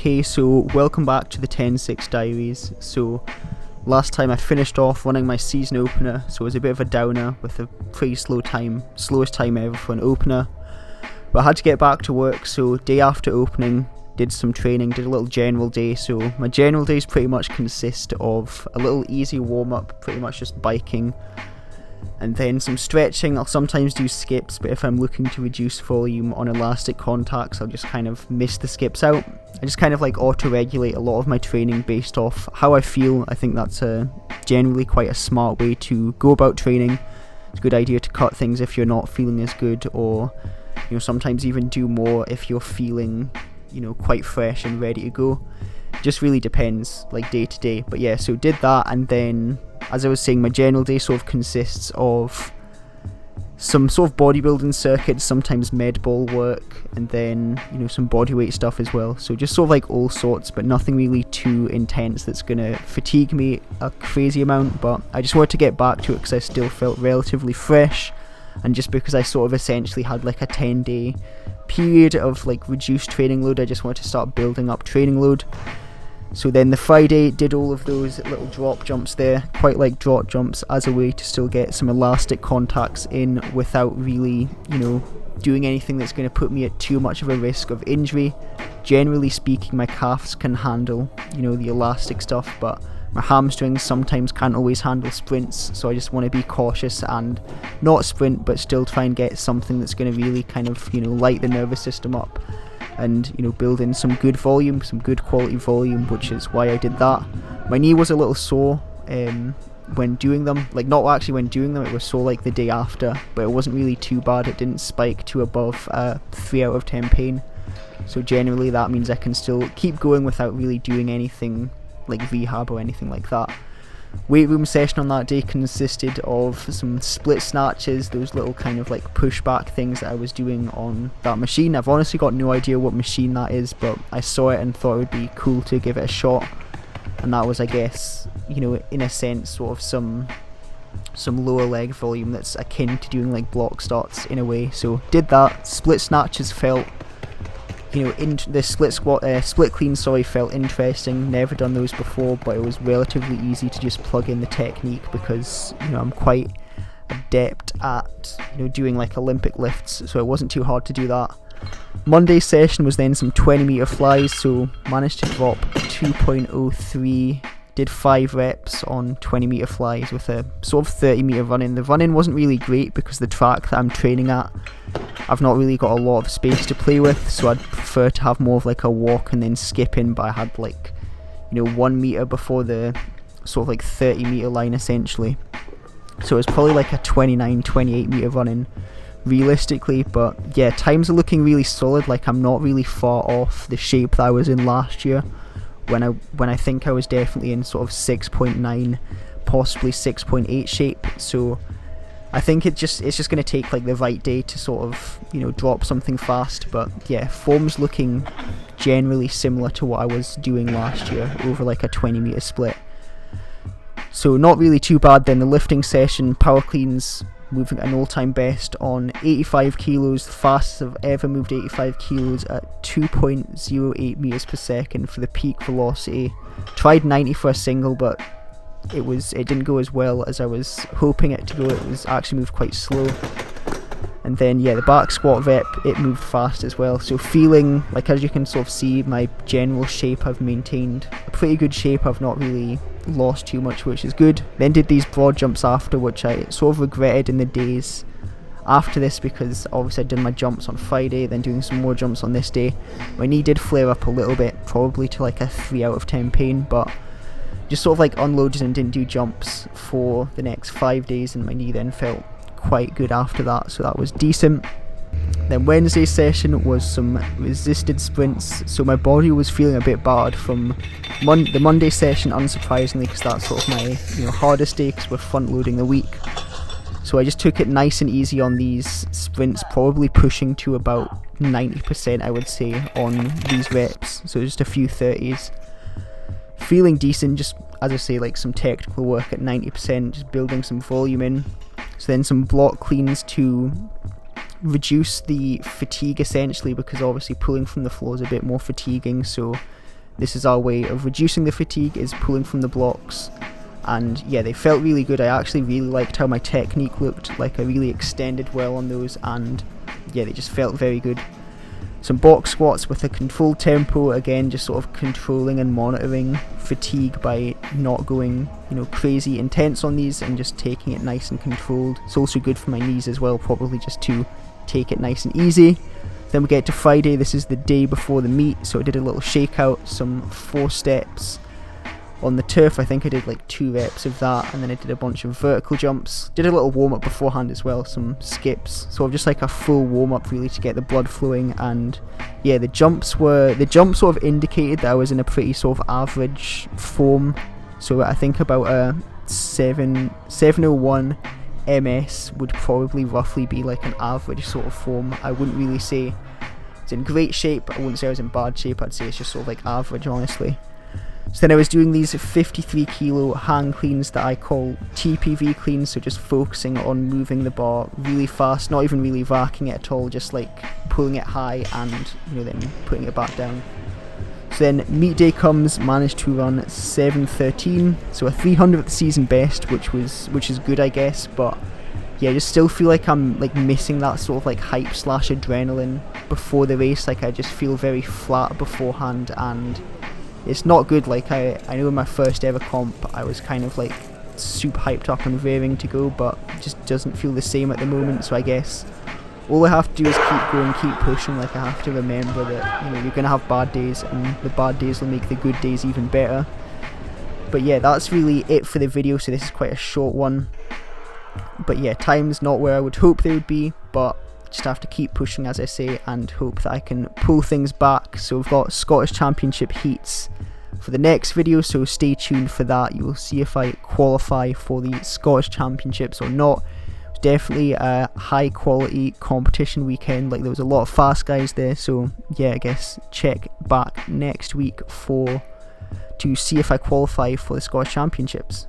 Okay, so welcome back to the 10-6 Diaries. So last time I finished off running my season opener, so it was a bit of a downer with a pretty slowest time ever for an opener. But I had to get back to work, so day after opening, did some training, did a little general day. So my general days pretty much consist of a little easy warm-up, pretty much just biking, and then some stretching. I'll sometimes do skips, but if I'm looking to reduce volume on elastic contacts, I'll just kind of miss the skips out. I just kind of like auto-regulate a lot of my training based off how I feel. I think that's generally quite a smart way to go about training. It's a good idea to cut things if you're not feeling as good, or sometimes even do more if you're feeling quite fresh and ready to go. Just really depends, like day to day. But yeah, so did that, and then as I was saying, my general day sort of consists of some sort of bodybuilding circuits, sometimes med ball work, and then some bodyweight stuff as well. So just sort of like all sorts, but nothing really too intense that's gonna fatigue me a crazy amount. But I just wanted to get back to it because I still felt relatively fresh, and just because I sort of essentially had like a 10-day period of like reduced training load, I just wanted to start building up training load. So then the Friday, did all of those little drop jumps there, quite like drop jumps as a way to still get some elastic contacts in without really, doing anything that's going to put me at too much of a risk of injury. Generally speaking, my calves can handle, the elastic stuff, but my hamstrings sometimes can't always handle sprints, so I just want to be cautious and not sprint, but still try and get something that's going to really kind of, light the nervous system up, and build in some good volume, some good quality volume, which is why I did that. My knee was a little sore when doing them, like not actually when doing them, it was sore like the day after, but it wasn't really too bad. It didn't spike to above 3 out of 10 pain, so generally that means I can still keep going without really doing anything like rehab or anything like that. Weight room session on that day consisted of some split snatches, those little kind of like pushback things that I was doing on that machine. I've honestly got no idea what machine that is, but I saw it and thought it would be cool to give it a shot. And that was, I guess, in a sense, sort of some lower leg volume that's akin to doing like block starts in a way. So did that. Split snatches felt, the split clean, felt interesting. Never done those before, but it was relatively easy to just plug in the technique because I'm quite adept at doing like Olympic lifts, so it wasn't too hard to do that. Monday session was then some 20-meter flies, so managed to drop 2.03. Did 5 reps on 20-meter flies with a sort of 30-meter run-in. The run-in wasn't really great because the track that I'm training at, I've not really got a lot of space to play with, so I'd prefer to have more of like a walk and then skip in, but I had like 1 meter before the sort of like 30-meter line essentially. So it was probably like a 29-28 meter run-in realistically, but yeah, times are looking really solid. Like I'm not really far off the shape that I was in last year, when I think I was definitely in sort of 6.9, possibly 6.8 shape. So I think it's just going to take like the right day to sort of drop something fast. But yeah, form's looking generally similar to what I was doing last year over like a 20-meter split. So not really too bad. Then the lifting session, power cleans, moving an all-time best on 85 kilos, the fastest I've ever moved 85 kilos at 2.08 meters per second for the peak velocity. Tried 90 for a single, but it didn't go as well as I was hoping it to go. It was actually moved quite slow. And then yeah, the back squat rep, it moved fast as well. So feeling like, as you can sort of see, my general shape, I've maintained a pretty good shape. I've not really lost too much, which is good. Then did these broad jumps after, which I sort of regretted in the days after this, because obviously I did my jumps on Friday, then doing some more jumps on this day. My knee did flare up a little bit, probably to like a 3 out of 10 pain, but just sort of like unloaded and didn't do jumps for the next 5 days, and my knee then felt quite good after that, so that was decent. Then Wednesday session was some resisted sprints, so my body was feeling a bit bad from the Monday session, unsurprisingly, because that's sort of my hardest day because we're front loading the week. So I just took it nice and easy on these sprints, probably pushing to about 90% I would say on these reps, so just a few 30s. Feeling decent, just as I say, like some technical work at 90%, just building some volume in. So then some block cleans to reduce the fatigue essentially, because obviously pulling from the floor is a bit more fatiguing, so this is our way of reducing the fatigue, is pulling from the blocks. And yeah, they felt really good. I actually really liked how my technique looked, like I really extended well on those, and yeah, they just felt very good. Some box squats with a controlled tempo, again just sort of controlling and monitoring fatigue by not going, you know, crazy intense on these and just taking it nice and controlled. It's also good for my knees as well, probably just to take it nice and easy. Then we get to Friday. This is the day before the meet, so I did a little shakeout, some 4 steps on the turf. I think I did like 2 reps of that, and then I did a bunch of vertical jumps. Did a little warm up beforehand as well, some skips, sort of just like a full warm up really to get the blood flowing. And yeah, the jumps sort of indicated that I was in a pretty sort of average form. So I think about a 701 MS would probably roughly be like an average sort of form. I wouldn't really say it's in great shape, I wouldn't say I was in bad shape, I'd say it's just sort of like average, honestly. So then I was doing these 53 kilo hang cleans that I call TPV cleans, so just focusing on moving the bar really fast, not even really racking it at all, just like pulling it high and, you know, then putting it back down. So then meet day comes, managed to run 7:13, so a 300th season best, which is good, I guess, but yeah, I just still feel like I'm like missing that sort of like hype / adrenaline before the race. Like I just feel very flat beforehand, and it's not good. Like I know in my first ever comp I was kind of like super hyped up and raring to go, but it just doesn't feel the same at the moment. So I guess all I have to do is keep going, keep pushing. Like I have to remember that, you know, you're gonna have bad days, and the bad days will make the good days even better. But yeah, that's really it for the video, so this is quite a short one. But yeah, time's not where I would hope they would be, but just have to keep pushing, as I say, and hope that I can pull things back. So we've got Scottish Championship heats for the next video, so stay tuned for that. You will see if I qualify for the Scottish Championships or not. It was definitely a high quality competition weekend, like there was a lot of fast guys there, so yeah, I guess check back next week to see if I qualify for the Scottish Championships.